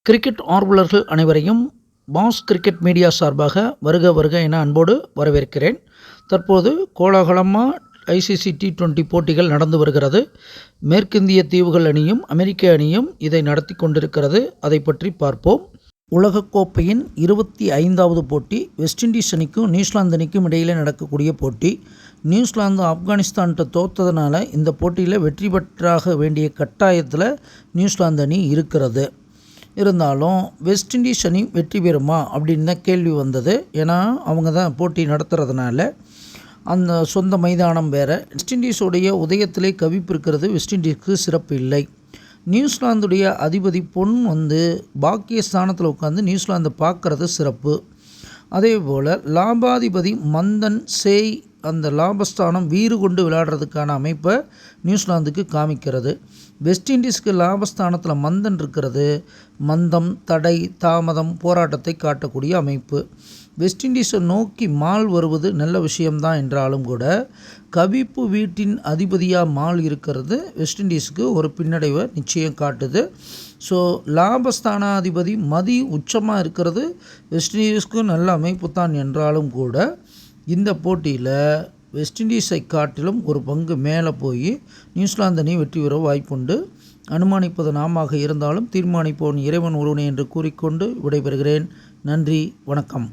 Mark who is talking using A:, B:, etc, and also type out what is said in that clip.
A: Cricket ஆர்வலர்கள் அனைவரையும் pass cricket media சார்பாக வருக வருக என அன்போடு வரவேற்கிறேன். தற்போது கோலாகலமாக ஐசிசி T20 போட்டிகள் நடந்து வருகிறது. மேற்கிந்திய தீவுகள் அணியும் அமெரிக்க அணியும் இதை நடத்தி கொண்டிருக்கிறது. அதை பற்றி பார்ப்போம். உலகக்கோப்பையின் 25வது போட்டி வெஸ்ட் இண்டீஸ் அணிக்கும் நியூசிலாந்து அணிக்கும் இடையில் நடக்கக்கூடிய போட்டி. நியூசிலாந்து ஆப்கானிஸ்தான்கிட்ட தோற்றதுனால இந்த போட்டியில் வெற்றி பெற்றாக வேண்டிய கட்டாயத்தில் நியூசிலாந்து அணி இருக்கிறது. இருந்தாலும் வெஸ்ட் இண்டீஸ் அணி வெற்றி பெறுமா அப்படின்னு தான் கேள்வி வந்தது. ஏன்னா அவங்க தான் போட்டி நடத்துறதுனால அந்த சொந்த மைதானம் வேறு. வெஸ்ட் இண்டீஸுடைய உதயத்திலே கவிப்பு இருக்கிறது. வெஸ்ட் இண்டீஸுக்கு சிறப்பு இல்லை. நியூசிலாந்துடைய அதிபதி பொன் பாக்கிய ஸ்தானத்தில் உட்காந்து நியூசிலாந்தை பார்க்குறது சிறப்பு. அதே போல் லாபாதிபதி மந்தன் சேய் அந்த லாபஸ்தானம் வீறு கொண்டு விளையாடுறதுக்கான அமைப்பை நியூசிலாந்துக்கு காமிக்கிறது. வெஸ்ட் இண்டீஸ்க்கு லாபஸ்தானத்தில் மந்தன் இருக்கிறது மந்தம், தடை, தாமதம், போராட்டத்தை காட்டக்கூடிய அமைப்பு. வெஸ்ட் இண்டீஸை நோக்கி மால் வருவது நல்ல விஷயம்தான் என்றாலும் கூட கவிப்பு வீட்டின் அதிபதியாக மால் இருக்கிறது வெஸ்ட் இண்டீஸுக்கு ஒரு பின்னடைவை நிச்சயம் காட்டுது. ஸோ லாபஸ்தானாதிபதி மதி உச்சமாக இருக்கிறது வெஸ்ட் இண்டீஸுக்கு நல்ல அமைப்பு தான் என்றாலும் கூட இந்த போட்டியில் வெஸ்ட் இண்டீஸை காட்டிலும் ஒரு பங்கு மேலே போய் நியூசிலாந்து அணி வெற்றி பெற வாய்ப்புண்டு. அனுமானிப்பது நாமாக இருந்தாலும் தீர்மானிப்போன் இறைவன் ஒருவனே என்று கூறிக்கொண்டு விடைபெறுகிறேன். நன்றி, வணக்கம்.